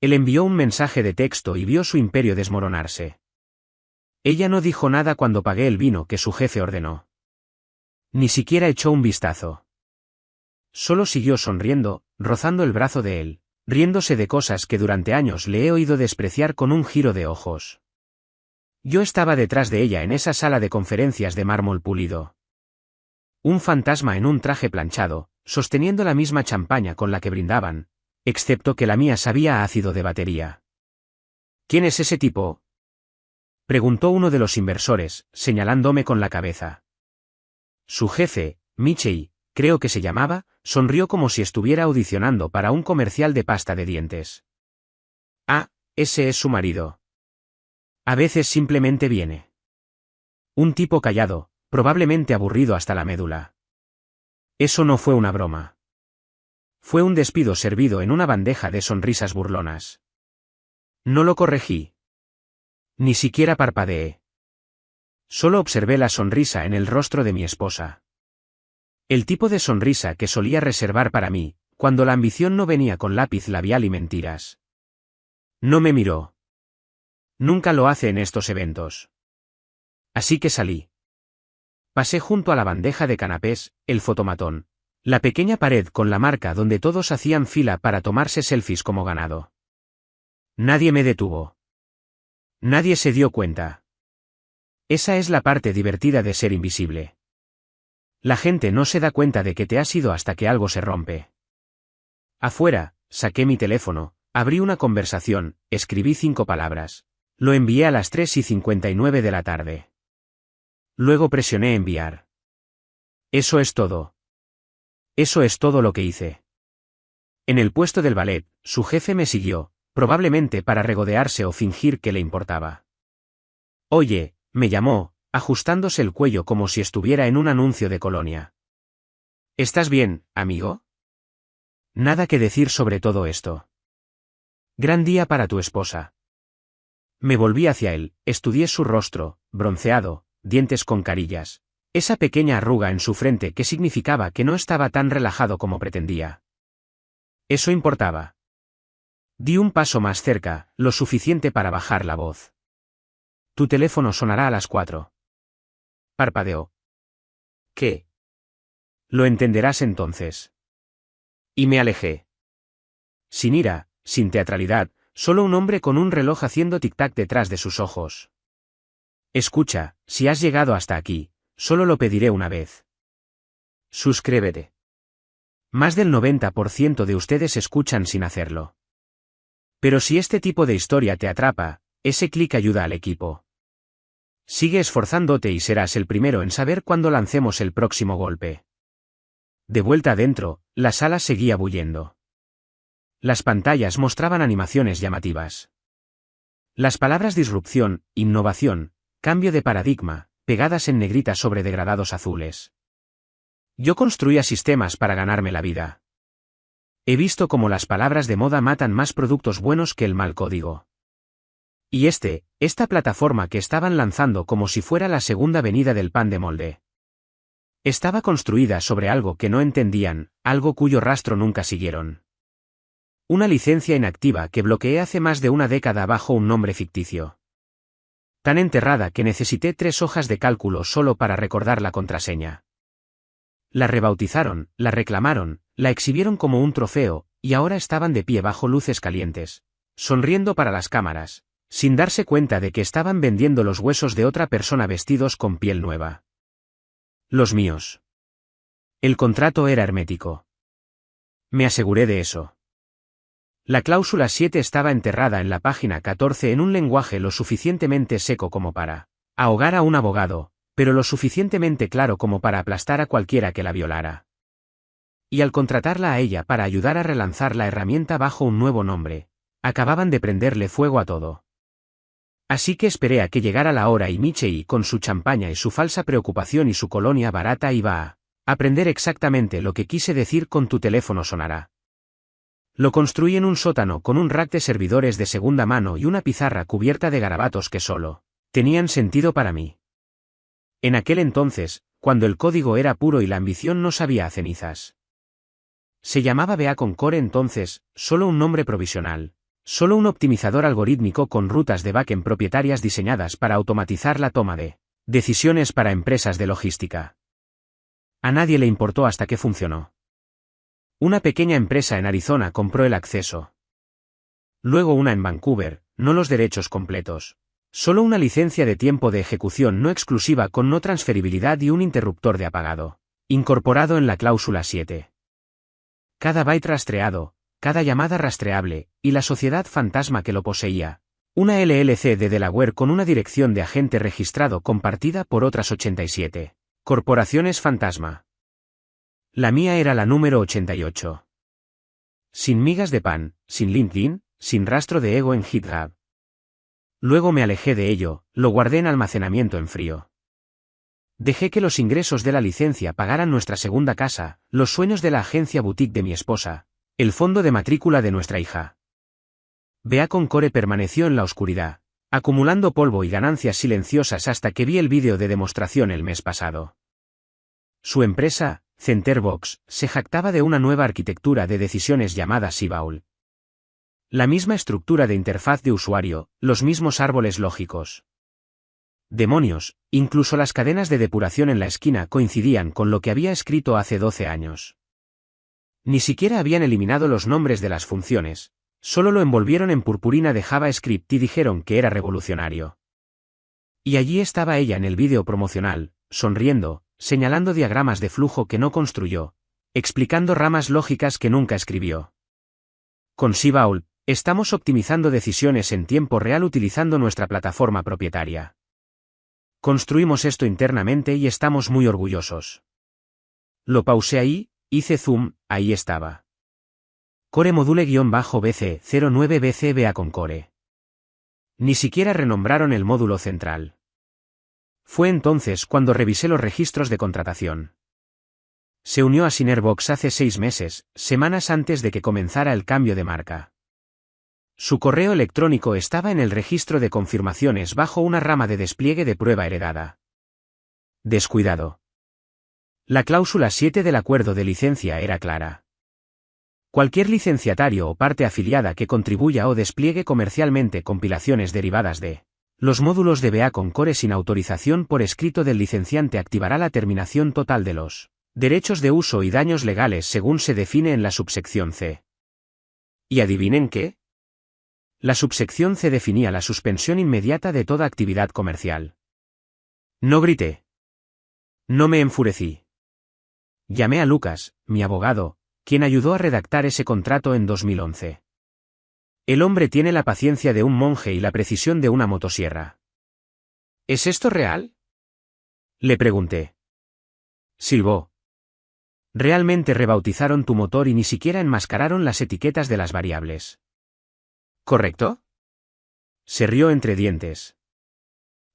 Él envió un mensaje de texto y vio su imperio desmoronarse. Ella no dijo nada cuando pagué el vino que su jefe ordenó. Ni siquiera echó un vistazo. Solo siguió sonriendo, rozando el brazo de él, riéndose de cosas que durante años le he oído despreciar con un giro de ojos. Yo estaba detrás de ella en esa sala de conferencias de mármol pulido. Un fantasma en un traje planchado, sosteniendo la misma champaña con la que brindaban, excepto que la mía sabía a ácido de batería. ¿Quién es ese tipo?, preguntó uno de los inversores, señalándome con la cabeza. Su jefe, Michei, creo que se llamaba, sonrió como si estuviera audicionando para un comercial de pasta de dientes. Ah, ese es su marido. A veces simplemente viene. Un tipo callado, probablemente aburrido hasta la médula. Eso no fue una broma. Fue un despido servido en una bandeja de sonrisas burlonas. No lo corregí. Ni siquiera parpadeé. Solo observé la sonrisa en el rostro de mi esposa. El tipo de sonrisa que solía reservar para mí, cuando la ambición no venía con lápiz labial y mentiras. No me miró. Nunca lo hace en estos eventos. Así que salí. Pasé junto a la bandeja de canapés, el fotomatón, la pequeña pared con la marca donde todos hacían fila para tomarse selfies como ganado. Nadie me detuvo. Nadie se dio cuenta. Esa es la parte divertida de ser invisible. La gente no se da cuenta de que te has ido hasta que algo se rompe. Afuera, saqué mi teléfono, abrí una conversación, escribí 5 palabras. Lo envié a las 3:59 de la tarde. Luego presioné enviar. Eso es todo. Eso es todo lo que hice. En el puesto del ballet, su jefe me siguió, probablemente para regodearse o fingir que le importaba. Oye, me llamó, ajustándose el cuello como si estuviera en un anuncio de colonia. ¿Estás bien, amigo? Nada que decir sobre todo esto. Gran día para tu esposa. Me volví hacia él, estudié su rostro, bronceado, dientes con carillas, esa pequeña arruga en su frente que significaba que no estaba tan relajado como pretendía. Eso importaba. Di un paso más cerca, lo suficiente para bajar la voz. Tu teléfono sonará a las 4. Parpadeó. ¿Qué? Lo entenderás entonces. Y me alejé. Sin ira, sin teatralidad, solo un hombre con un reloj haciendo tic-tac detrás de sus ojos. Escucha, si has llegado hasta aquí, solo lo pediré una vez. Suscríbete. Más del 90% de ustedes escuchan sin hacerlo. Pero si este tipo de historia te atrapa, ese clic ayuda al equipo. Sigue esforzándote y serás el primero en saber cuándo lancemos el próximo golpe. De vuelta adentro, la sala seguía bullendo. Las pantallas mostraban animaciones llamativas. Las palabras disrupción, innovación, cambio de paradigma, pegadas en negrita sobre degradados azules. Yo construía sistemas para ganarme la vida. He visto cómo las palabras de moda matan más productos buenos que el mal código. Y esta plataforma que estaban lanzando como si fuera la segunda venida del pan de molde. Estaba construida sobre algo que no entendían, algo cuyo rastro nunca siguieron. Una licencia inactiva que bloqueé hace más de una década bajo un nombre ficticio. Tan enterrada que necesité 3 hojas de cálculo solo para recordar la contraseña. La rebautizaron, la reclamaron, la exhibieron como un trofeo, y ahora estaban de pie bajo luces calientes, sonriendo para las cámaras, sin darse cuenta de que estaban vendiendo los huesos de otra persona vestidos con piel nueva. Los míos. El contrato era hermético. Me aseguré de eso. La cláusula 7 estaba enterrada en la página 14 en un lenguaje lo suficientemente seco como para ahogar a un abogado, pero lo suficientemente claro como para aplastar a cualquiera que la violara. Y al contratarla a ella para ayudar a relanzar la herramienta bajo un nuevo nombre, acababan de prenderle fuego a todo. Así que esperé a que llegara la hora y Michei, con su champaña y su falsa preocupación y su colonia barata, iba a aprender exactamente lo que quise decir con tu teléfono sonará. Lo construí en un sótano con un rack de servidores de segunda mano y una pizarra cubierta de garabatos que solo tenían sentido para mí. En aquel entonces, cuando el código era puro y la ambición no sabía a cenizas. Se llamaba Beacon Core entonces, solo un nombre provisional, Solo un optimizador algorítmico con rutas de backend propietarias diseñadas para automatizar la toma de decisiones para empresas de logística. A nadie le importó hasta que funcionó. Una pequeña empresa en Arizona compró el acceso. Luego una en Vancouver, no los derechos completos. Solo una licencia de tiempo de ejecución no exclusiva con no transferibilidad y un interruptor de apagado, incorporado en la cláusula 7. Cada byte rastreado, cada llamada rastreable, y la sociedad fantasma que lo poseía. Una LLC de Delaware con una dirección de agente registrado compartida por otras 87. Corporaciones fantasma. La mía era la número 88. Sin migas de pan, sin LinkedIn, sin rastro de ego en GitHub. Luego me alejé de ello, lo guardé en almacenamiento en frío. Dejé que los ingresos de la licencia pagaran nuestra segunda casa, los sueños de la agencia boutique de mi esposa, el fondo de matrícula de nuestra hija. Beacon Core permaneció en la oscuridad, acumulando polvo y ganancias silenciosas hasta que vi el vídeo de demostración el mes pasado. Su empresa, Centerbox, se jactaba de una nueva arquitectura de decisiones llamada Seabaul. La misma estructura de interfaz de usuario, los mismos árboles lógicos. Demonios, incluso las cadenas de depuración en la esquina coincidían con lo que había escrito hace 12 años. Ni siquiera habían eliminado los nombres de las funciones, solo lo envolvieron en purpurina de JavaScript y dijeron que era revolucionario. Y allí estaba ella en el vídeo promocional, sonriendo, señalando diagramas de flujo que no construyó, explicando ramas lógicas que nunca escribió. Con Seabaul, estamos optimizando decisiones en tiempo real utilizando nuestra plataforma propietaria. Construimos esto internamente y estamos muy orgullosos. Lo pausé ahí, hice zoom, ahí estaba. Core Module-BC 09BC Beacon Core. Ni siquiera renombraron el módulo central. Fue entonces cuando revisé los registros de contratación. Se unió a Synerbox hace 6 meses, semanas antes de que comenzara el cambio de marca. Su correo electrónico estaba en el registro de confirmaciones bajo una rama de despliegue de prueba heredada. Descuidado. La cláusula 7 del acuerdo de licencia era clara. Cualquier licenciatario o parte afiliada que contribuya o despliegue comercialmente compilaciones derivadas de los módulos de Beacon Core sin autorización por escrito del licenciante activará la terminación total de los derechos de uso y daños legales según se define en la subsección C. ¿Y adivinen qué? La subsección C definía la suspensión inmediata de toda actividad comercial. No grité. No me enfurecí. Llamé a Lucas, mi abogado, quien ayudó a redactar ese contrato en 2011. El hombre tiene la paciencia de un monje y la precisión de una motosierra. ¿Es esto real? Le pregunté. Silbó. Realmente rebautizaron tu motor y ni siquiera enmascararon las etiquetas de las variables. ¿Correcto? Se rió entre dientes.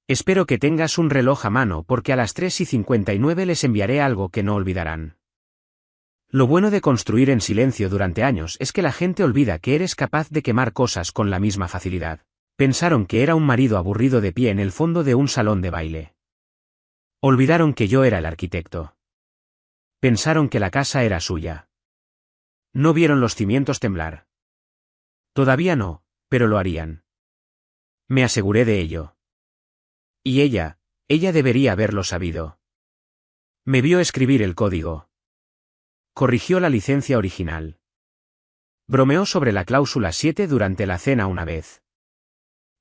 Espero que tengas un reloj a mano porque a las 3:59 les enviaré algo que no olvidarán. Lo bueno de construir en silencio durante años es que la gente olvida que eres capaz de quemar cosas con la misma facilidad. Pensaron que era un marido aburrido de pie en el fondo de un salón de baile. Olvidaron que yo era el arquitecto. Pensaron que la casa era suya. No vieron los cimientos temblar. Todavía no, pero lo harían. Me aseguré de ello. Y ella debería haberlo sabido. Me vio escribir el código. Corrigió la licencia original. Bromeó sobre la cláusula 7 durante la cena una vez.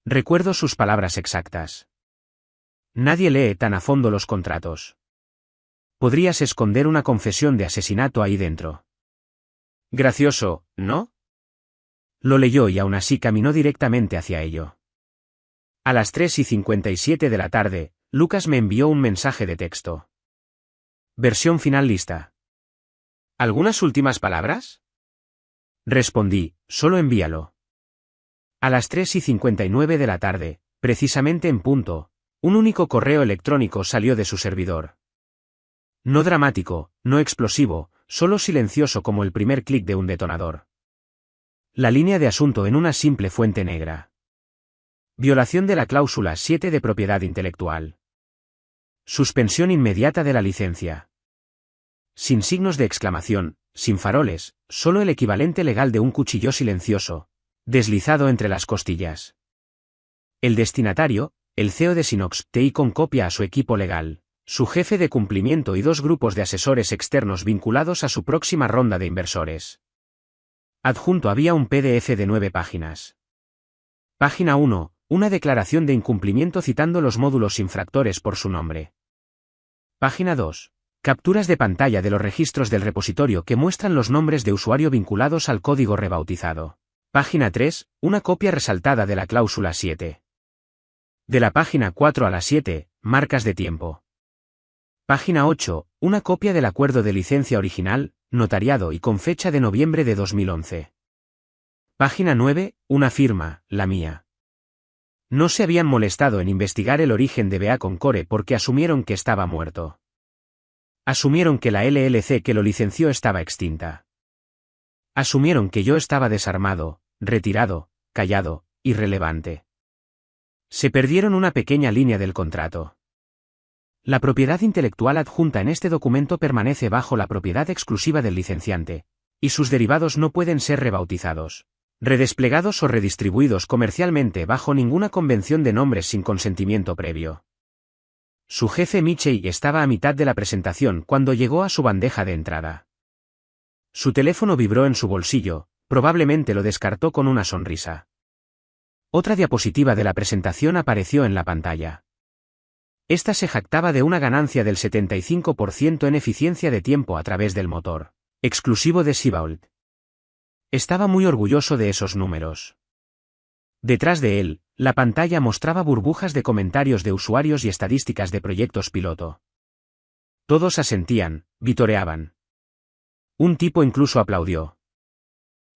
Recuerdo sus palabras exactas. Nadie lee tan a fondo los contratos. Podrías esconder una confesión de asesinato ahí dentro. Gracioso, ¿no? Lo leyó y aún así caminó directamente hacia ello. A las 3:57 de la tarde, Lucas me envió un mensaje de texto. Versión final lista. ¿Algunas últimas palabras? Respondí, solo envíalo. A las 3:59 de la tarde, precisamente en punto, un único correo electrónico salió de su servidor. No dramático, no explosivo, solo silencioso como el primer clic de un detonador. La línea de asunto en una simple fuente negra. Violación de la cláusula 7 de propiedad intelectual. Suspensión inmediata de la licencia. Sin signos de exclamación, sin faroles, solo el equivalente legal de un cuchillo silencioso. deslizado entre las costillas. El destinatario, el CEO de Sinox TI con copia a su equipo legal, su jefe de cumplimiento y 2 grupos de asesores externos vinculados a su próxima ronda de inversores. Adjunto había un PDF de 9 páginas. Página 1, una declaración de incumplimiento citando los módulos infractores por su nombre. Página 2. Capturas de pantalla de los registros del repositorio que muestran los nombres de usuario vinculados al código rebautizado. Página 3, una copia resaltada de la cláusula 7. De la página 4 a la 7, marcas de tiempo. Página 8, una copia del acuerdo de licencia original, notariado y con fecha de noviembre de 2011. Página 9, una firma, la mía. No se habían molestado en investigar el origen de BA Concore porque asumieron que estaba muerto. Asumieron que la LLC que lo licenció estaba extinta. Asumieron que yo estaba desarmado, retirado, callado, irrelevante. Se perdieron una pequeña línea del contrato. La propiedad intelectual adjunta en este documento permanece bajo la propiedad exclusiva del licenciante, y sus derivados no pueden ser rebautizados, redesplegados o redistribuidos comercialmente bajo ninguna convención de nombres sin consentimiento previo. Su jefe Michei estaba a mitad de la presentación cuando llegó a su bandeja de entrada. Su teléfono vibró en su bolsillo, probablemente lo descartó con una sonrisa. Otra diapositiva de la presentación apareció en la pantalla. Esta se jactaba de una ganancia del 75% en eficiencia de tiempo a través del motor, exclusivo de Siebold. Estaba muy orgulloso de esos números. Detrás de él, la pantalla mostraba burbujas de comentarios de usuarios y estadísticas de proyectos piloto. Todos asentían, vitoreaban. Un tipo incluso aplaudió.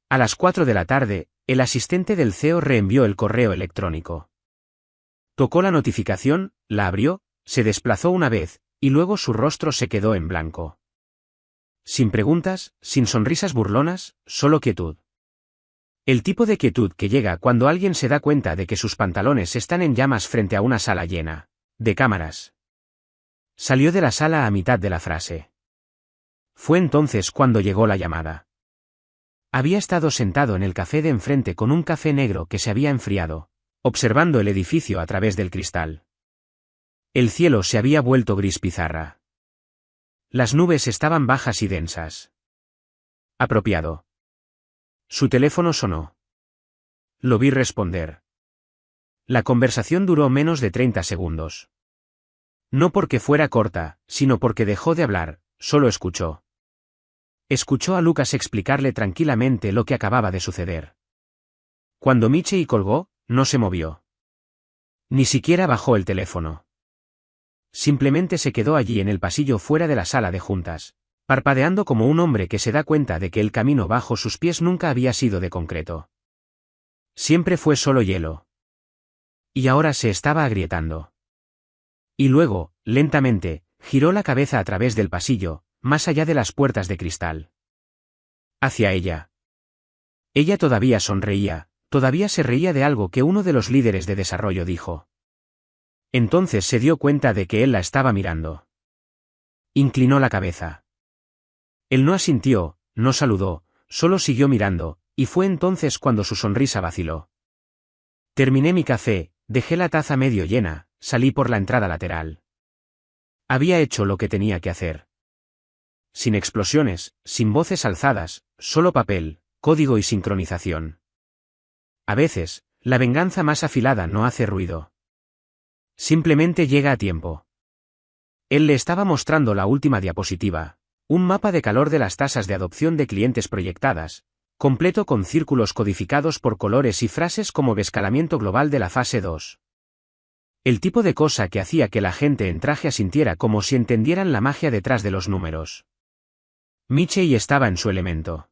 A las 4 de la tarde, el asistente del CEO reenvió el correo electrónico. Tocó la notificación, la abrió, se desplazó una vez, y luego su rostro se quedó en blanco. Sin preguntas, sin sonrisas burlonas, solo quietud. El tipo de quietud que llega cuando alguien se da cuenta de que sus pantalones están en llamas frente a una sala llena de cámaras. Salió de la sala a mitad de la frase. Fue entonces cuando llegó la llamada. Había estado sentado en el café de enfrente con un café negro que se había enfriado, observando el edificio a través del cristal. El cielo se había vuelto gris pizarra. Las nubes estaban bajas y densas. Apropiado. Su teléfono sonó. Lo vi responder. La conversación duró menos de 30 segundos. No porque fuera corta, sino porque dejó de hablar, solo escuchó. Escuchó a Lucas explicarle tranquilamente lo que acababa de suceder. Cuando Michei colgó, no se movió. Ni siquiera bajó el teléfono. Simplemente se quedó allí en el pasillo fuera de la sala de juntas, parpadeando como un hombre que se da cuenta de que el camino bajo sus pies nunca había sido de concreto. Siempre fue solo hielo. Y ahora se estaba agrietando. Y luego, lentamente, giró la cabeza a través del pasillo, más allá de las puertas de cristal. Hacia ella. Ella todavía sonreía, todavía se reía de algo que uno de los líderes de desarrollo dijo. Entonces se dio cuenta de que él la estaba mirando. Inclinó la cabeza. Él no asintió, no saludó, solo siguió mirando, y fue entonces cuando su sonrisa vaciló. Terminé mi café, dejé la taza medio llena, salí por la entrada lateral. Había hecho lo que tenía que hacer. Sin explosiones, sin voces alzadas, solo papel, código y sincronización. A veces, la venganza más afilada no hace ruido. Simplemente llega a tiempo. Él le estaba mostrando la última diapositiva, un mapa de calor de las tasas de adopción de clientes proyectadas, completo con círculos codificados por colores y frases como escalamiento global de la fase 2. El tipo de cosa que hacía que la gente en traje asintiera como si entendieran la magia detrás de los números. Michei estaba en su elemento.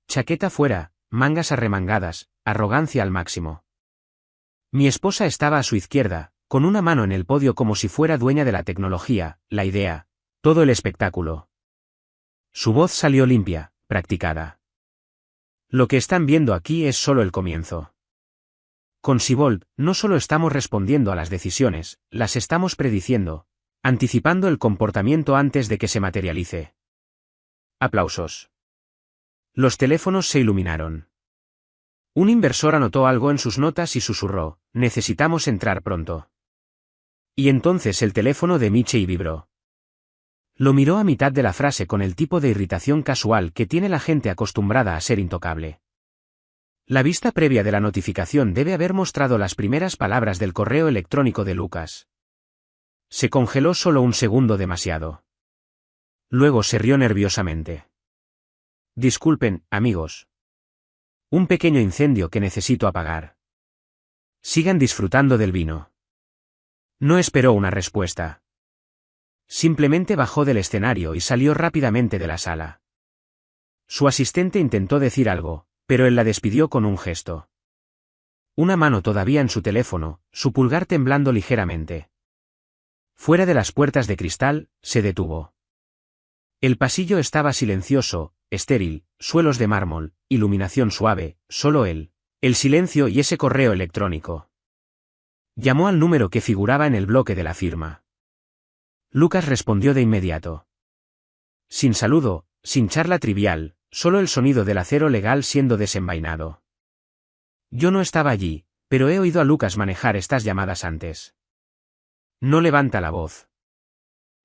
Chaqueta fuera, mangas arremangadas, arrogancia al máximo. Mi esposa estaba a su izquierda, con una mano en el podio como si fuera dueña de la tecnología, la idea, todo el espectáculo. Su voz salió limpia, practicada. Lo que están viendo aquí es solo el comienzo. Con Siebold, no solo estamos respondiendo a las decisiones, las estamos prediciendo, anticipando el comportamiento antes de que se materialice. Aplausos. Los teléfonos se iluminaron. Un inversor anotó algo en sus notas y susurró, necesitamos entrar pronto. Y entonces el teléfono de Michei vibró. Lo miró a mitad de la frase con el tipo de irritación casual que tiene la gente acostumbrada a ser intocable. La vista previa de la notificación debe haber mostrado las primeras palabras del correo electrónico de Lucas. Se congeló solo un segundo demasiado. Luego se rió nerviosamente. Disculpen, amigos. Un pequeño incendio que necesito apagar. Sigan disfrutando del vino. No esperó una respuesta. Simplemente bajó del escenario y salió rápidamente de la sala. Su asistente intentó decir algo, pero él la despidió con un gesto. Una mano todavía en su teléfono, su pulgar temblando ligeramente. Fuera de las puertas de cristal, se detuvo. El pasillo estaba silencioso, estéril, suelos de mármol, iluminación suave, solo él, el silencio y ese correo electrónico. Llamó al número que figuraba en el bloque de la firma. Lucas respondió de inmediato. Sin saludo, sin charla trivial, solo el sonido del acero legal siendo desenvainado. Yo no estaba allí, pero he oído a Lucas manejar estas llamadas antes. No levanta la voz.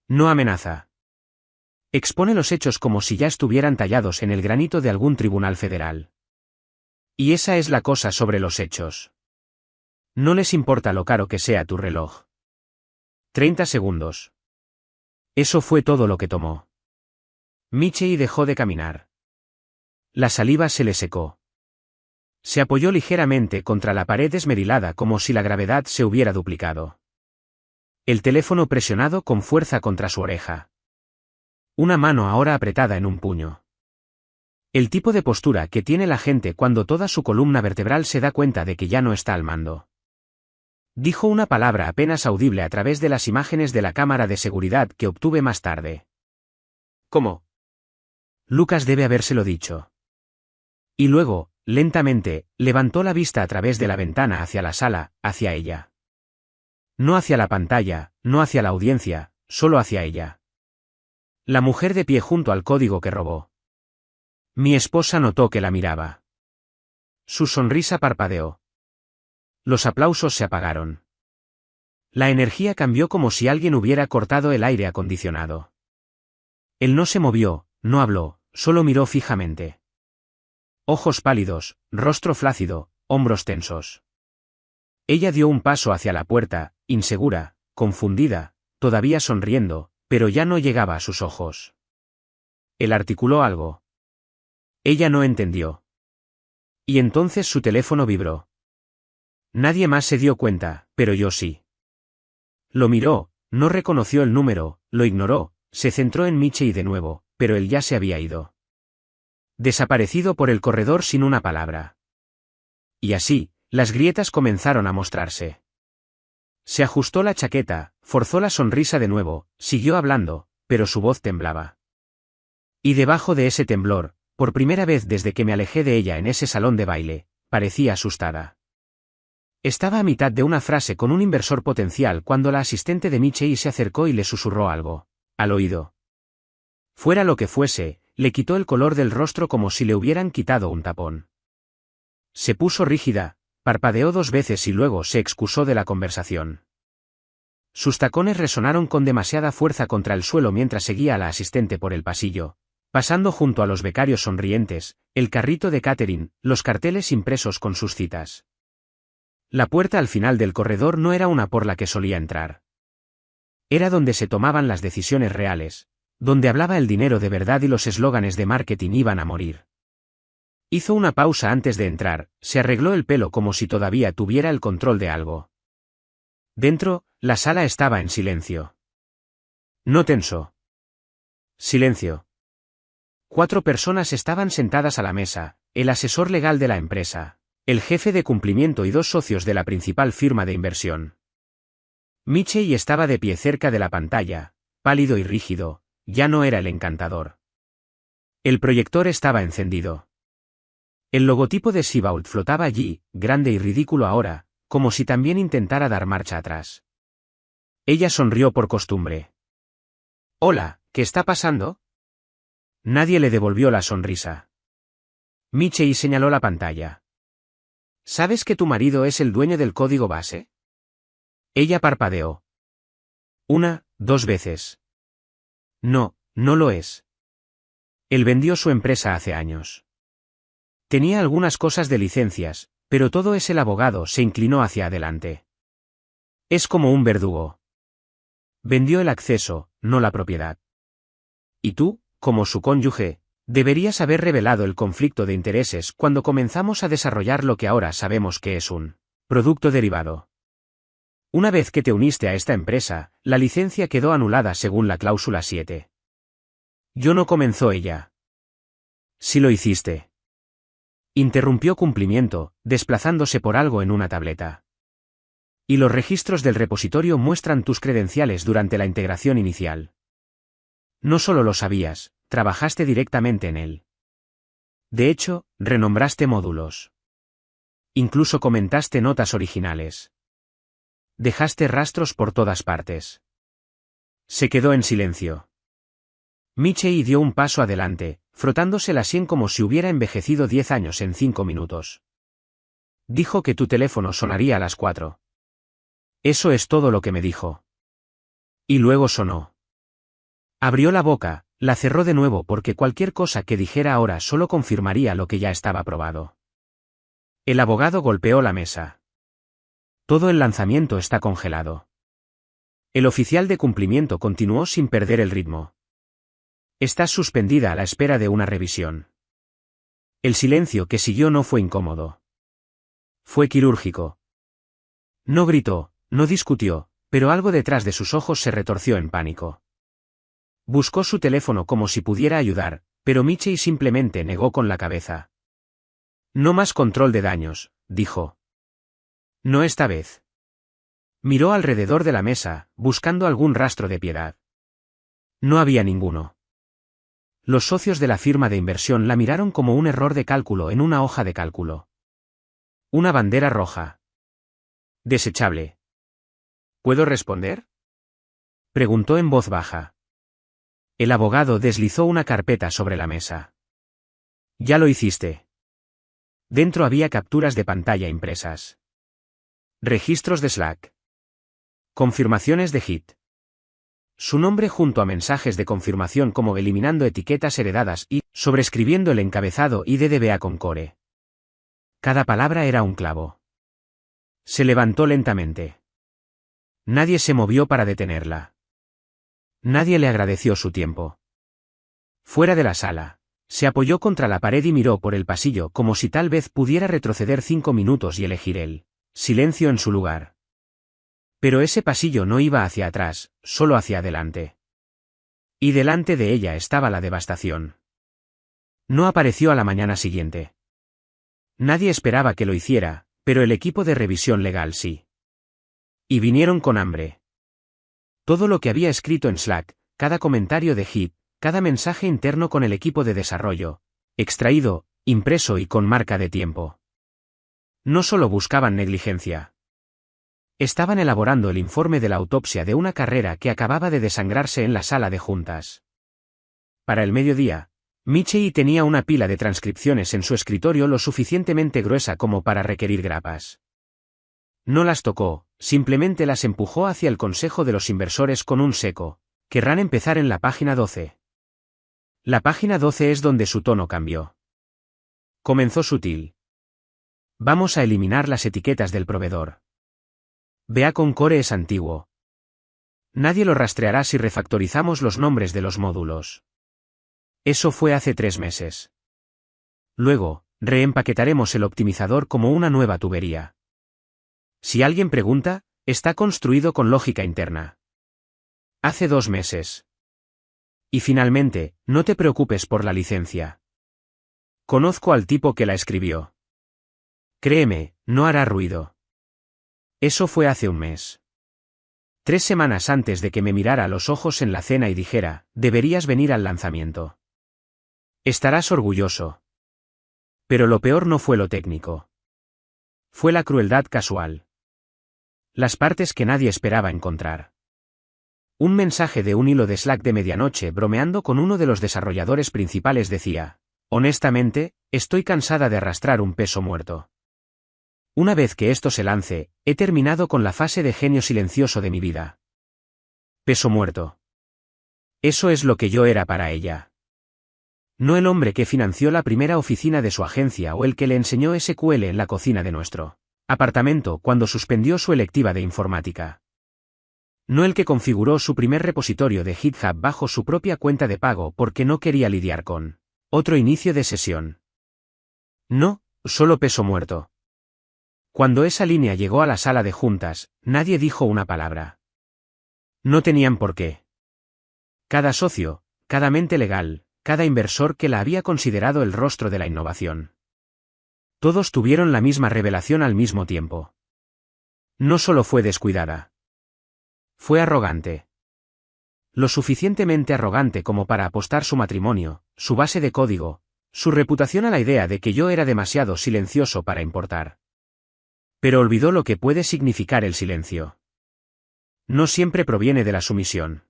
No amenaza. Expone los hechos como si ya estuvieran tallados en el granito de algún tribunal federal. Y esa es la cosa sobre los hechos. No les importa lo caro que sea tu reloj. 30 segundos. Eso fue todo lo que tomó. Michei dejó de caminar. La saliva se le secó. Se apoyó ligeramente contra la pared esmerilada como si la gravedad se hubiera duplicado. El teléfono presionado con fuerza contra su oreja. Una mano ahora apretada en un puño. El tipo de postura que tiene la gente cuando toda su columna vertebral se da cuenta de que ya no está al mando. Dijo una palabra apenas audible a través de las imágenes de la cámara de seguridad que obtuve más tarde. ¿Cómo? Lucas debe habérselo dicho. Y luego, lentamente, levantó la vista a través de la ventana hacia la sala, hacia ella. No hacia la pantalla, no hacia la audiencia, solo hacia ella. La mujer de pie junto al código que robó. Mi esposa notó que la miraba. Su sonrisa parpadeó. Los aplausos se apagaron. La energía cambió como si alguien hubiera cortado el aire acondicionado. Él no se movió, no habló, solo miró fijamente. Ojos pálidos, rostro flácido, hombros tensos. Ella dio un paso hacia la puerta, insegura, confundida, todavía sonriendo, pero ya no llegaba a sus ojos. Él articuló algo. Ella no entendió. Y entonces su teléfono vibró. Nadie más se dio cuenta, pero yo sí. Lo miró, no reconoció el número, lo ignoró, se centró en Michei de nuevo, pero él ya se había ido. Desaparecido por el corredor sin una palabra. Y así, las grietas comenzaron a mostrarse. Se ajustó la chaqueta, forzó la sonrisa de nuevo, siguió hablando, pero su voz temblaba. Y debajo de ese temblor, por primera vez desde que me alejé de ella en ese salón de baile, parecía asustada. Estaba a mitad de una frase con un inversor potencial cuando la asistente de Michei se acercó y le susurró algo, al oído. Fuera lo que fuese, le quitó el color del rostro como si le hubieran quitado un tapón. Se puso rígida, parpadeó 2 veces y luego se excusó de la conversación. Sus tacones resonaron con demasiada fuerza contra el suelo mientras seguía a la asistente por el pasillo, pasando junto a los becarios sonrientes, el carrito de catering, los carteles impresos con sus citas. La puerta al final del corredor no era una por la que solía entrar. Era donde se tomaban las decisiones reales, donde hablaba el dinero de verdad y los eslóganes de marketing iban a morir. Hizo una pausa antes de entrar, se arregló el pelo como si todavía tuviera el control de algo. Dentro, la sala estaba en silencio. No tensó. Silencio. 4 personas estaban sentadas a la mesa, el asesor legal de la empresa, el jefe de cumplimiento y 2 socios de la principal firma de inversión. Michei estaba de pie cerca de la pantalla, pálido y rígido, ya no era el encantador. El proyector estaba encendido. El logotipo de Seabolt flotaba allí, grande y ridículo ahora, como si también intentara dar marcha atrás. Ella sonrió por costumbre. Hola, ¿qué está pasando? Nadie le devolvió la sonrisa. Michei señaló la pantalla. ¿Sabes que tu marido es el dueño del código base? Ella parpadeó. 1, 2 veces. No, no lo es. Él vendió su empresa hace años. Tenía algunas cosas de licencias, pero todo es el abogado se inclinó hacia adelante. Es como un verdugo. Vendió el acceso, no la propiedad. Y tú, como su cónyuge, deberías haber revelado el conflicto de intereses cuando comenzamos a desarrollar lo que ahora sabemos que es un producto derivado. Una vez que te uniste a esta empresa, la licencia quedó anulada según la cláusula 7. Yo no, comenzó ella. Sí lo hiciste. Interrumpió Cumplimiento, desplazándose por algo en una tableta. Y los registros del repositorio muestran tus credenciales durante la integración inicial. No solo lo sabías, trabajaste directamente en él. De hecho, renombraste módulos. Incluso comentaste notas originales. Dejaste rastros por todas partes. Se quedó en silencio. Michei dio un paso adelante, frotándose la sien como si hubiera envejecido 10 años en 5 minutos. Dijo que tu teléfono sonaría a las 4. Eso es todo lo que me dijo. Y luego sonó. Abrió la boca, la cerró de nuevo porque cualquier cosa que dijera ahora solo confirmaría lo que ya estaba probado. El abogado golpeó la mesa. Todo el lanzamiento está congelado. El oficial de Cumplimiento continuó sin perder el ritmo. Estás suspendida a la espera de una revisión. El silencio que siguió no fue incómodo. Fue quirúrgico. No gritó, no discutió, pero algo detrás de sus ojos se retorció en pánico. Buscó su teléfono como si pudiera ayudar, pero Michei simplemente negó con la cabeza. No más control de daños, dijo. No esta vez. Miró alrededor de la mesa, buscando algún rastro de piedad. No había ninguno. Los socios de la firma de inversión la miraron como un error de cálculo en una hoja de cálculo. Una bandera roja. Desechable. ¿Puedo responder? Preguntó en voz baja. El abogado deslizó una carpeta sobre la mesa. Ya lo hiciste. Dentro había capturas de pantalla impresas. Registros de Slack. Confirmaciones de Hit. Su nombre junto a mensajes de confirmación como eliminando etiquetas heredadas y sobrescribiendo el encabezado IDDBA con core. Cada palabra era un clavo. Se levantó lentamente. Nadie se movió para detenerla. Nadie le agradeció su tiempo. Fuera de la sala, se apoyó contra la pared y miró por el pasillo como si tal vez pudiera retroceder 5 minutos y elegir el silencio en su lugar. Pero ese pasillo no iba hacia atrás, solo hacia adelante. Y delante de ella estaba la devastación. No apareció a la mañana siguiente. Nadie esperaba que lo hiciera, pero el equipo de revisión legal sí. Y vinieron con hambre. Todo lo que había escrito en Slack, cada comentario de Hit, cada mensaje interno con el equipo de desarrollo, extraído, impreso y con marca de tiempo. No solo buscaban negligencia. Estaban elaborando el informe de la autopsia de una carrera que acababa de desangrarse en la sala de juntas. Para el mediodía, Michei tenía una pila de transcripciones en su escritorio lo suficientemente gruesa como para requerir grapas. No las tocó, simplemente las empujó hacia el consejo de los inversores con un seco. Querrán empezar en la página 12. La página 12 es donde su tono cambió. Comenzó sutil. Vamos a eliminar las etiquetas del proveedor. BA con core es antiguo. Nadie lo rastreará si refactorizamos los nombres de los módulos. Eso fue hace 3 meses. Luego, reempaquetaremos el optimizador como una nueva tubería. Si alguien pregunta, está construido con lógica interna. Hace 2 meses. Y finalmente, no te preocupes por la licencia. Conozco al tipo que la escribió. Créeme, no hará ruido. Eso fue hace 1 mes. 3 semanas antes de que me mirara a los ojos en la cena y dijera, deberías venir al lanzamiento. Estarás orgulloso. Pero lo peor no fue lo técnico. Fue la crueldad casual. Las partes que nadie esperaba encontrar. Un mensaje de un hilo de Slack de medianoche bromeando con uno de los desarrolladores principales decía, honestamente, estoy cansada de arrastrar un peso muerto. Una vez que esto se lance, he terminado con la fase de genio silencioso de mi vida. Peso muerto. Eso es lo que yo era para ella. No el hombre que financió la primera oficina de su agencia o el que le enseñó SQL en la cocina de nuestro apartamento cuando suspendió su electiva de informática. No el que configuró su primer repositorio de GitHub bajo su propia cuenta de pago porque no quería lidiar con otro inicio de sesión. No, solo peso muerto. Cuando esa línea llegó a la sala de juntas, nadie dijo una palabra. No tenían por qué. Cada socio, cada mente legal, cada inversor que la había considerado el rostro de la innovación. Todos tuvieron la misma revelación al mismo tiempo. No solo fue descuidada. Fue arrogante. Lo suficientemente arrogante como para apostar su matrimonio, su base de código, su reputación a la idea de que yo era demasiado silencioso para importar. Pero olvidó lo que puede significar el silencio. No siempre proviene de la sumisión.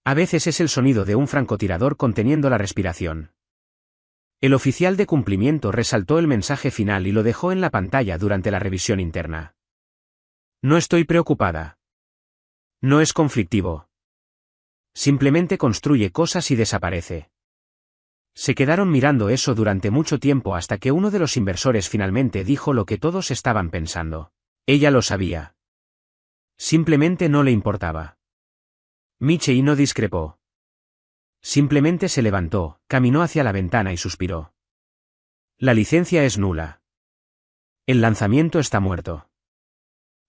A veces es el sonido de un francotirador conteniendo la respiración. El oficial de cumplimiento resaltó el mensaje final y lo dejó en la pantalla durante la revisión interna. No estoy preocupada. No es conflictivo. Simplemente construye cosas y desaparece. Se quedaron mirando eso durante mucho tiempo hasta que uno de los inversores finalmente dijo lo que todos estaban pensando. Ella lo sabía. Simplemente no le importaba. Michei no discrepó. Simplemente se levantó, caminó hacia la ventana y suspiró. La licencia es nula. El lanzamiento está muerto.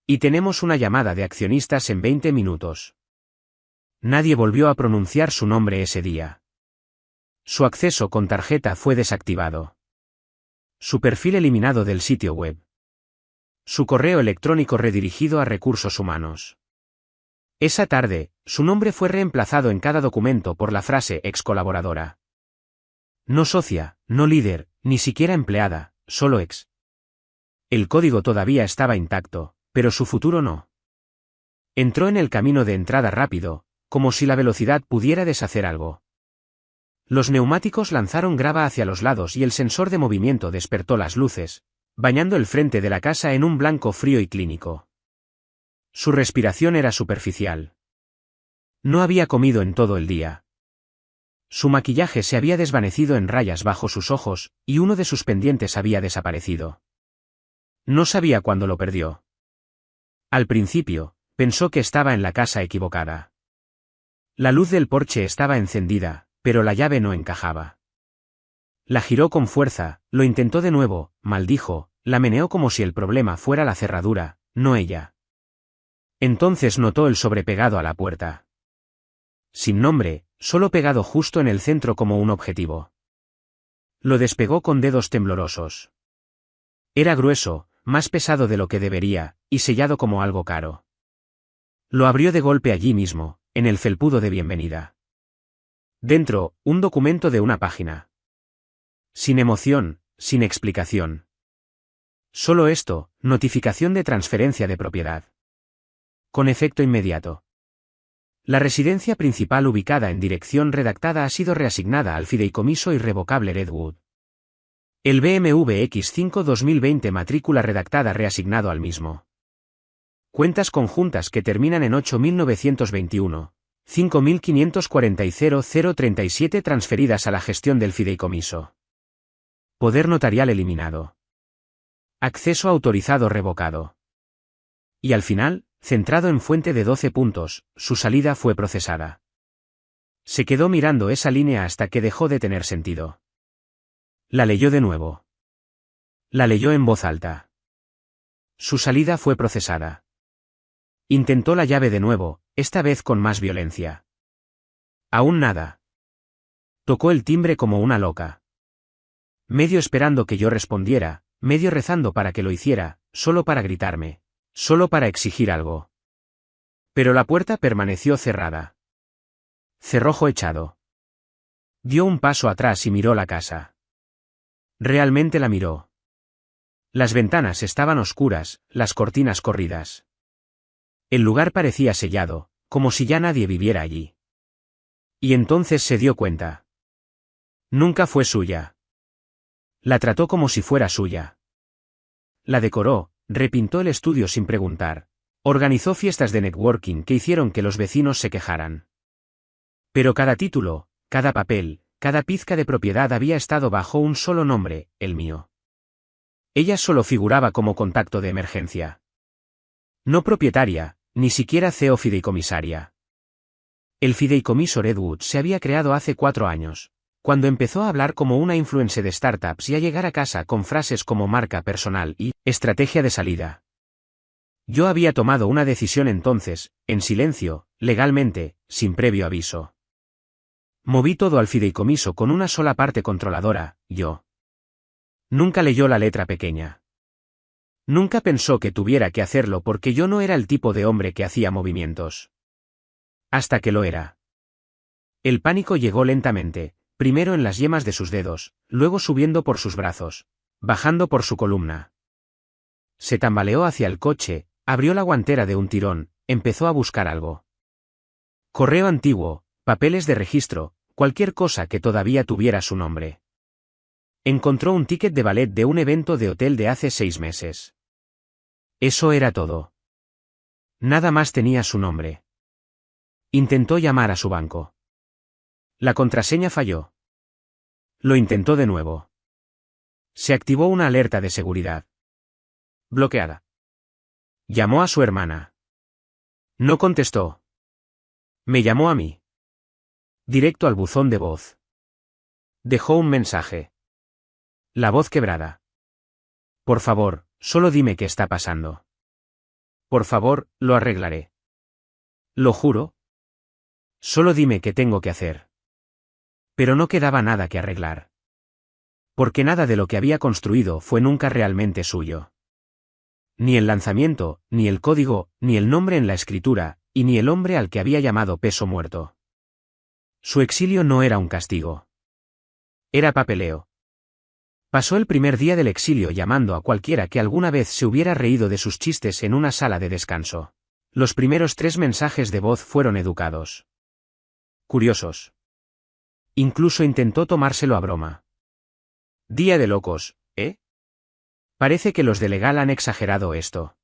Y tenemos una llamada de accionistas en 20 minutos. Nadie volvió a pronunciar su nombre ese día. Su acceso con tarjeta fue desactivado. Su perfil eliminado del sitio web. Su correo electrónico redirigido a recursos humanos. Esa tarde, su nombre fue reemplazado en cada documento por la frase ex colaboradora. No socia, no líder, ni siquiera empleada, solo ex. El código todavía estaba intacto, pero su futuro no. Entró en el camino de entrada rápido, como si la velocidad pudiera deshacer algo. Los neumáticos lanzaron grava hacia los lados y el sensor de movimiento despertó las luces, bañando el frente de la casa en un blanco frío y clínico. Su respiración era superficial. No había comido en todo el día. Su maquillaje se había desvanecido en rayas bajo sus ojos, y uno de sus pendientes había desaparecido. No sabía cuándo lo perdió. Al principio, pensó que estaba en la casa equivocada. La luz del porche estaba encendida, pero la llave no encajaba. La giró con fuerza, lo intentó de nuevo, maldijo, la meneó como si el problema fuera la cerradura, no ella. Entonces notó el sobre pegado a la puerta. Sin nombre, solo pegado justo en el centro como un objetivo. Lo despegó con dedos temblorosos. Era grueso, más pesado de lo que debería, y sellado como algo caro. Lo abrió de golpe allí mismo, en el felpudo de bienvenida. Dentro, un documento de una página. Sin emoción, sin explicación. Solo esto, notificación de transferencia de propiedad. Con efecto inmediato. La residencia principal ubicada en dirección redactada ha sido reasignada al fideicomiso irrevocable Redwood. El BMW X5 2020 matrícula redactada reasignado al mismo. Cuentas conjuntas que terminan en 8.921, 5.540 y 0037 transferidas a la gestión del fideicomiso. Poder notarial eliminado. Acceso autorizado revocado. Y al final, centrado en fuente de 12 puntos, su salida fue procesada. Se quedó mirando esa línea hasta que dejó de tener sentido. La leyó de nuevo. La leyó en voz alta. Su salida fue procesada. Intentó la llave de nuevo, esta vez con más violencia. Aún nada. Tocó el timbre como una loca. Medio esperando que yo respondiera, medio rezando para que lo hiciera, solo para gritarme. Solo para exigir algo. Pero la puerta permaneció cerrada. Cerrojo echado. Dio un paso atrás y miró la casa. Realmente la miró. Las ventanas estaban oscuras, las cortinas corridas. El lugar parecía sellado, como si ya nadie viviera allí. Y entonces se dio cuenta. Nunca fue suya. La trató como si fuera suya. La decoró, repintó el estudio sin preguntar. Organizó fiestas de networking que hicieron que los vecinos se quejaran. Pero cada título, cada papel, cada pizca de propiedad había estado bajo un solo nombre, el mío. Ella solo figuraba como contacto de emergencia. No propietaria, ni siquiera CEO fideicomisaria. El fideicomiso Redwood se había creado hace 4 años, cuando empezó a hablar como una influencer de startups y a llegar a casa con frases como marca personal y estrategia de salida. Yo había tomado una decisión entonces, en silencio, legalmente, sin previo aviso. Moví todo al fideicomiso con una sola parte controladora, yo. Nunca leyó la letra pequeña. Nunca pensó que tuviera que hacerlo porque yo no era el tipo de hombre que hacía movimientos. Hasta que lo era. El pánico llegó lentamente, primero en las yemas de sus dedos, luego subiendo por sus brazos, bajando por su columna. Se tambaleó hacia el coche, abrió la guantera de un tirón, empezó a buscar algo. Correo antiguo, papeles de registro, cualquier cosa que todavía tuviera su nombre. Encontró un ticket de ballet de un evento de hotel de hace 6 meses. Eso era todo. Nada más tenía su nombre. Intentó llamar a su banco. La contraseña falló. Lo intentó de nuevo. Se activó una alerta de seguridad. Bloqueada. Llamó a su hermana. No contestó. Me llamó a mí. Directo al buzón de voz. Dejó un mensaje. La voz quebrada. Por favor, solo dime qué está pasando. Por favor, lo arreglaré. Lo juro. Solo dime qué tengo que hacer. Pero no quedaba nada que arreglar. Porque nada de lo que había construido fue nunca realmente suyo. Ni el lanzamiento, ni el código, ni el nombre en la escritura, y ni el hombre al que había llamado peso muerto. Su exilio no era un castigo. Era papeleo. Pasó el primer día del exilio llamando a cualquiera que alguna vez se hubiera reído de sus chistes en una sala de descanso. Los primeros 3 mensajes de voz fueron educados. Curiosos. Incluso intentó tomárselo a broma. Día de locos, ¿eh? Parece que los de legal han exagerado esto.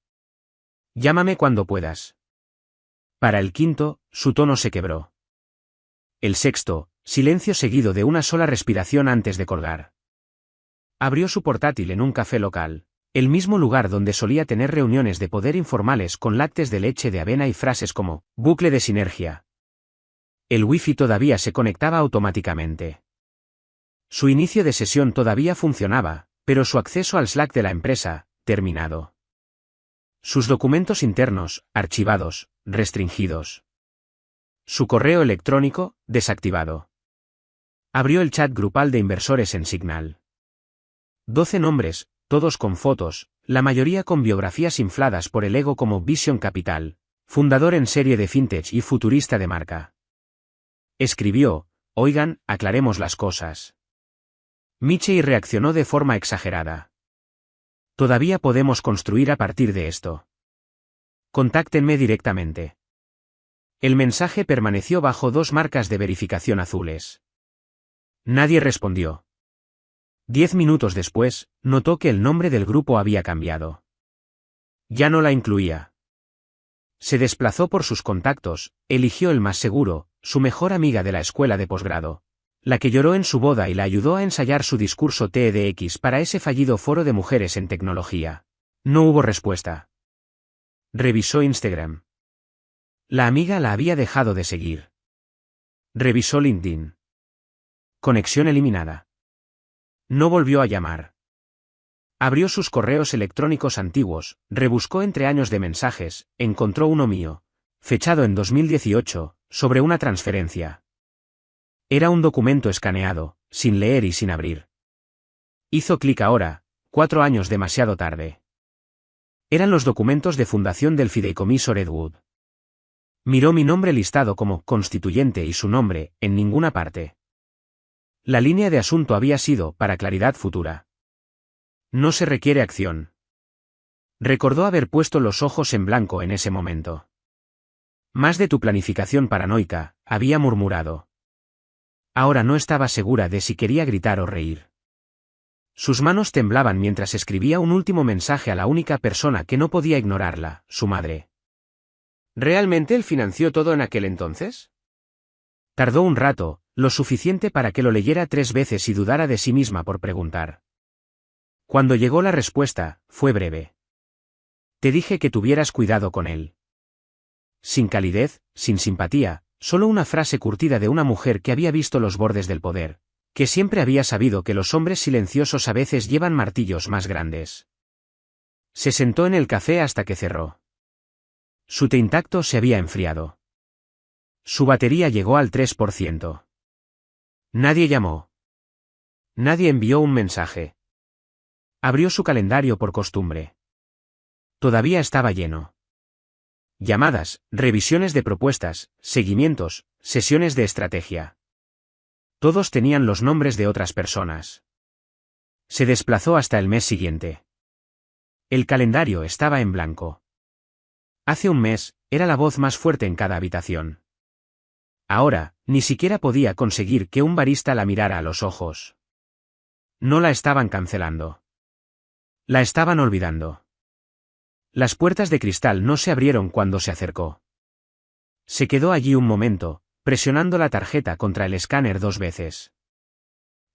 Llámame cuando puedas. Para el quinto, su tono se quebró. El sexto, silencio seguido de una sola respiración antes de colgar. Abrió su portátil en un café local, el mismo lugar donde solía tener reuniones de poder informales con lácteos de leche de avena y frases como, bucle de sinergia. El wifi todavía se conectaba automáticamente. Su inicio de sesión todavía funcionaba, pero su acceso al Slack de la empresa, terminado. Sus documentos internos, archivados, restringidos. Su correo electrónico, desactivado. Abrió el chat grupal de inversores en Signal. 12 nombres, todos con fotos, la mayoría con biografías infladas por el ego como Vision Capital, fundador en serie de fintech y futurista de marca. Escribió, oigan, aclaremos las cosas. Michei reaccionó de forma exagerada. Todavía podemos construir a partir de esto. Contáctenme directamente. El mensaje permaneció bajo 2 marcas de verificación azules. Nadie respondió. 10 minutos después, notó que el nombre del grupo había cambiado. Ya no la incluía. Se desplazó por sus contactos, eligió el más seguro, su mejor amiga de la escuela de posgrado, la que lloró en su boda y la ayudó a ensayar su discurso TEDx para ese fallido foro de mujeres en tecnología. No hubo respuesta. Revisó Instagram. La amiga la había dejado de seguir. Revisó LinkedIn. Conexión eliminada. No volvió a llamar. Abrió sus correos electrónicos antiguos, rebuscó entre años de mensajes, encontró uno mío, fechado en 2018, sobre una transferencia. Era un documento escaneado, sin leer y sin abrir. Hizo clic ahora, 4 años demasiado tarde. Eran los documentos de fundación del fideicomiso Redwood. Miró mi nombre listado como constituyente y su nombre, en ninguna parte. La línea de asunto había sido, para claridad futura. No se requiere acción. Recordó haber puesto los ojos en blanco en ese momento. Más de tu planificación paranoica, había murmurado. Ahora no estaba segura de si quería gritar o reír. Sus manos temblaban mientras escribía un último mensaje a la única persona que no podía ignorarla, su madre. ¿Realmente él financió todo en aquel entonces? Tardó un rato, lo suficiente para que lo leyera 3 veces y dudara de sí misma por preguntar. Cuando llegó la respuesta, fue breve. Te dije que tuvieras cuidado con él. Sin calidez, sin simpatía, solo una frase curtida de una mujer que había visto los bordes del poder, que siempre había sabido que los hombres silenciosos a veces llevan martillos más grandes. Se sentó en el café hasta que cerró. Su té intacto se había enfriado. Su batería llegó al 3%. Nadie llamó. Nadie envió un mensaje. Abrió su calendario por costumbre. Todavía estaba lleno. Llamadas, revisiones de propuestas, seguimientos, sesiones de estrategia. Todos tenían los nombres de otras personas. Se desplazó hasta el mes siguiente. El calendario estaba en blanco. Hace un mes, era la voz más fuerte en cada habitación. Ahora, ni siquiera podía conseguir que un barista la mirara a los ojos. No la estaban cancelando. La estaban olvidando. Las puertas de cristal no se abrieron cuando se acercó. Se quedó allí un momento, presionando la tarjeta contra el escáner 2 veces.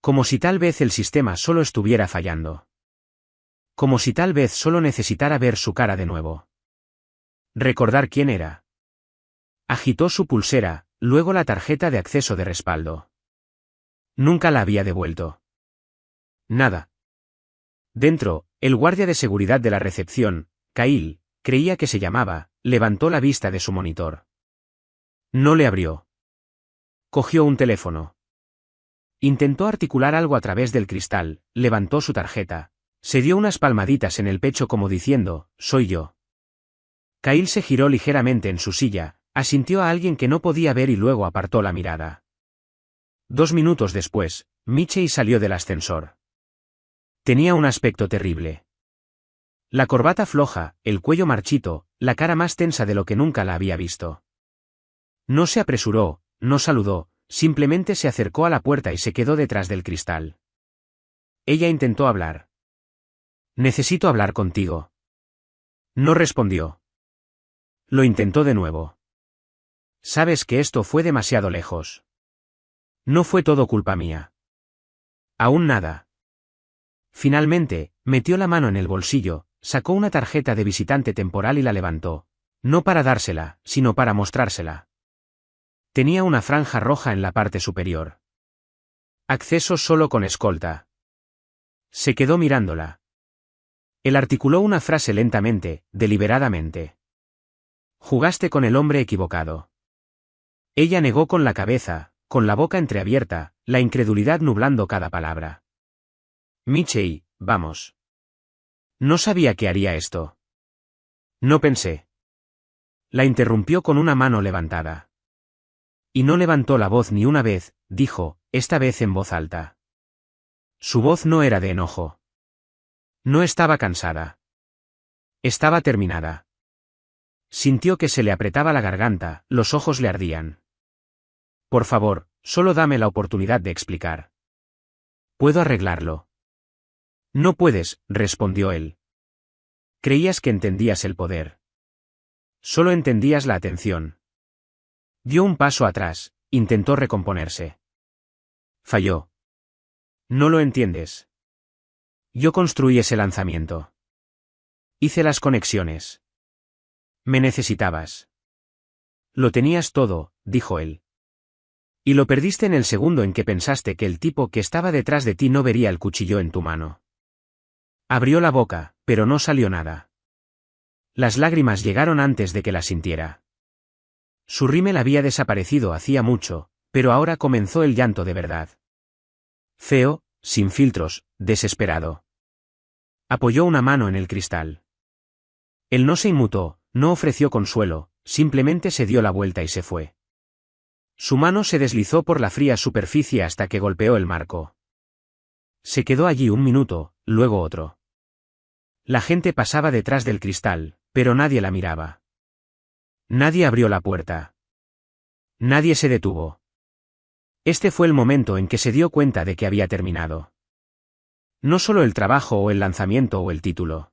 Como si tal vez el sistema solo estuviera fallando. Como si tal vez solo necesitara ver su cara de nuevo. Recordar quién era. Agitó su pulsera, luego la tarjeta de acceso de respaldo. Nunca la había devuelto. Nada. Dentro, el guardia de seguridad de la recepción, Kyle, creía que se llamaba, levantó la vista de su monitor. No le abrió. Cogió un teléfono. Intentó articular algo a través del cristal, levantó su tarjeta. Se dio unas palmaditas en el pecho como diciendo, soy yo. Kyle se giró ligeramente en su silla, asintió a alguien que no podía ver y luego apartó la mirada. 2 minutos después, Michei salió del ascensor. Tenía un aspecto terrible. La corbata floja, el cuello marchito, la cara más tensa de lo que nunca la había visto. No se apresuró, no saludó, simplemente se acercó a la puerta y se quedó detrás del cristal. Ella intentó hablar. Necesito hablar contigo. No respondió. Lo intentó de nuevo. Sabes que esto fue demasiado lejos. No fue todo culpa mía. Aún nada. Finalmente, metió la mano en el bolsillo, sacó una tarjeta de visitante temporal y la levantó. No para dársela, sino para mostrársela. Tenía una franja roja en la parte superior. Acceso solo con escolta. Se quedó mirándola. Él articuló una frase lentamente, deliberadamente. Jugaste con el hombre equivocado. Ella negó con la cabeza, con la boca entreabierta, la incredulidad nublando cada palabra. Michei, vamos. No sabía que haría esto. No pensé. La interrumpió con una mano levantada. Y no levantó la voz ni una vez, dijo, esta vez en voz alta. Su voz no era de enojo. No estaba cansada. Estaba terminada. Sintió que se le apretaba la garganta, los ojos le ardían. Por favor, solo dame la oportunidad de explicar. Puedo arreglarlo. No puedes, respondió él. Creías que entendías el poder. Solo entendías la atención. Dio un paso atrás, intentó recomponerse. Falló. No lo entiendes. Yo construí ese lanzamiento. Hice las conexiones. Me necesitabas. Lo tenías todo, dijo él. Y lo perdiste en el segundo en que pensaste que el tipo que estaba detrás de ti no vería el cuchillo en tu mano. Abrió la boca, pero no salió nada. Las lágrimas llegaron antes de que la sintiera. Su rímel había desaparecido hacía mucho, pero ahora comenzó el llanto de verdad. Feo, sin filtros, desesperado. Apoyó una mano en el cristal. Él no se inmutó, no ofreció consuelo, simplemente se dio la vuelta y se fue. Su mano se deslizó por la fría superficie hasta que golpeó el marco. Se quedó allí un minuto, luego otro. La gente pasaba detrás del cristal, pero nadie la miraba. Nadie abrió la puerta. Nadie se detuvo. Este fue el momento en que se dio cuenta de que había terminado. No solo el trabajo o el lanzamiento o el título.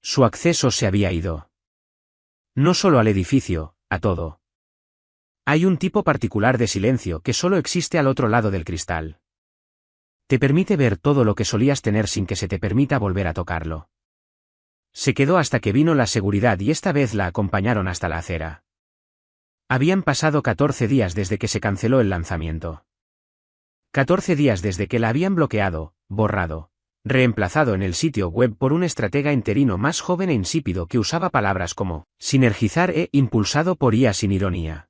Su acceso se había ido. No solo al edificio, a todo. Hay un tipo particular de silencio que solo existe al otro lado del cristal. Te permite ver todo lo que solías tener sin que se te permita volver a tocarlo. Se quedó hasta que vino la seguridad y esta vez la acompañaron hasta la acera. Habían pasado 14 días desde que se canceló el lanzamiento. 14 días desde que la habían bloqueado, borrado, reemplazado en el sitio web por un estratega interino más joven e insípido que usaba palabras como sinergizar e impulsado por IA sin ironía.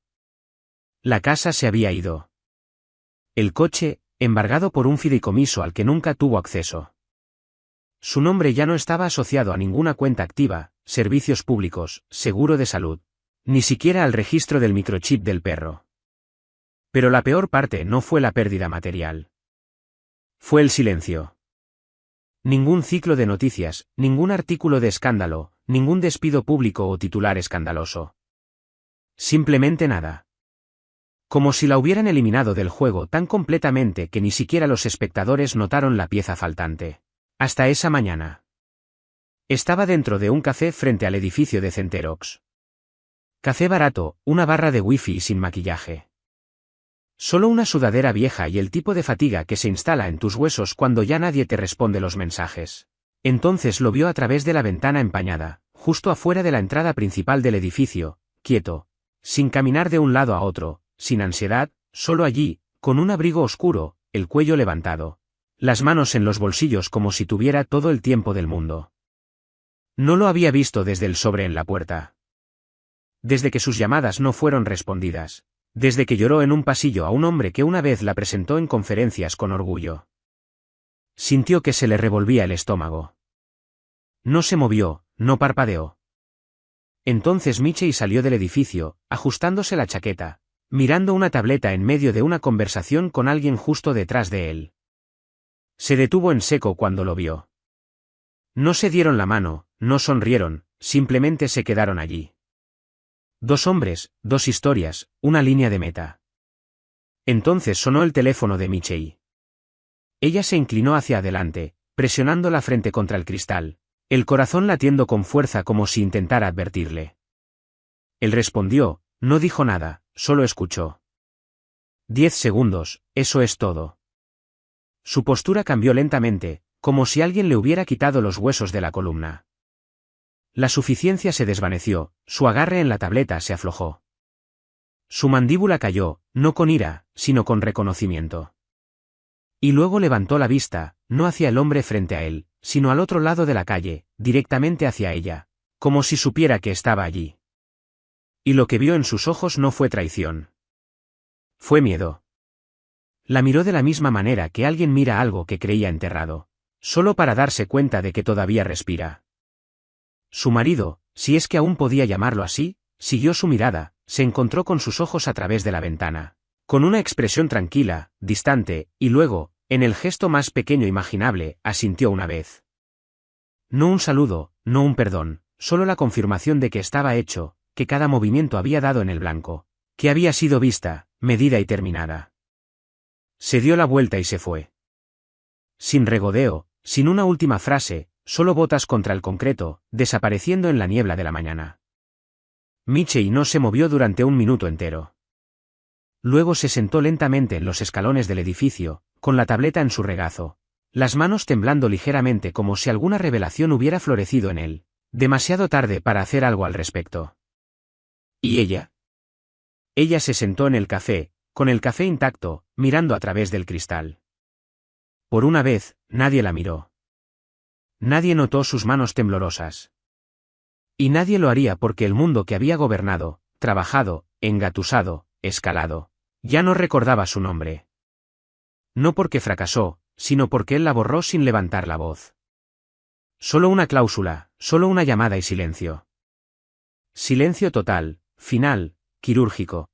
La casa se había ido. El coche, embargado por un fideicomiso al que nunca tuvo acceso. Su nombre ya no estaba asociado a ninguna cuenta activa, servicios públicos, seguro de salud, ni siquiera al registro del microchip del perro. Pero la peor parte no fue la pérdida material. Fue el silencio. Ningún ciclo de noticias, ningún artículo de escándalo, ningún despido público o titular escandaloso. Simplemente nada. Como si la hubieran eliminado del juego tan completamente que ni siquiera los espectadores notaron la pieza faltante. Hasta esa mañana. Estaba dentro de un café frente al edificio de Centerox. Café barato, una barra de wifi y sin maquillaje. Solo una sudadera vieja y el tipo de fatiga que se instala en tus huesos cuando ya nadie te responde los mensajes. Entonces lo vio a través de la ventana empañada, justo afuera de la entrada principal del edificio, quieto, sin caminar de un lado a otro, sin ansiedad, solo allí, con un abrigo oscuro, el cuello levantado, las manos en los bolsillos como si tuviera todo el tiempo del mundo. No lo había visto desde el sobre en la puerta. Desde que sus llamadas no fueron respondidas. Desde que lloró en un pasillo a un hombre que una vez la presentó en conferencias con orgullo. Sintió que se le revolvía el estómago. No se movió, no parpadeó. Entonces Michei salió del edificio, ajustándose la chaqueta, mirando una tableta en medio de una conversación con alguien justo detrás de él. Se detuvo en seco cuando lo vio. No se dieron la mano, no sonrieron, simplemente se quedaron allí. Dos hombres, dos historias, una línea de meta. Entonces sonó el teléfono de Michei. Ella se inclinó hacia adelante, presionando la frente contra el cristal, el corazón latiendo con fuerza como si intentara advertirle. Él respondió, no dijo nada, solo escuchó. 10 segundos, eso es todo. Su postura cambió lentamente, como si alguien le hubiera quitado los huesos de la columna. La suficiencia se desvaneció, su agarre en la tableta se aflojó. Su mandíbula cayó, no con ira, sino con reconocimiento. Y luego levantó la vista, no hacia el hombre frente a él, sino al otro lado de la calle, directamente hacia ella, como si supiera que estaba allí. Y lo que vio en sus ojos no fue traición. Fue miedo. La miró de la misma manera que alguien mira algo que creía enterrado, solo para darse cuenta de que todavía respira. Su marido, si es que aún podía llamarlo así, siguió su mirada, se encontró con sus ojos a través de la ventana, con una expresión tranquila, distante, y luego, en el gesto más pequeño imaginable, asintió una vez. No un saludo, no un perdón, solo la confirmación de que estaba hecho, que cada movimiento había dado en el blanco, que había sido vista, medida y terminada. Se dio la vuelta y se fue. Sin regodeo, sin una última frase, solo botas contra el concreto, desapareciendo en la niebla de la mañana. Michei no se movió durante un minuto entero. Luego se sentó lentamente en los escalones del edificio, con la tableta en su regazo, las manos temblando ligeramente como si alguna revelación hubiera florecido en él, demasiado tarde para hacer algo al respecto. ¿Y ella? Ella se sentó en el café, con el café intacto, mirando a través del cristal. Por una vez, nadie la miró. Nadie notó sus manos temblorosas. Y nadie lo haría porque el mundo que había gobernado, trabajado, engatusado, escalado, ya no recordaba su nombre. No porque fracasó, sino porque él la borró sin levantar la voz. Solo una cláusula, solo una llamada y silencio. Silencio total, final, quirúrgico,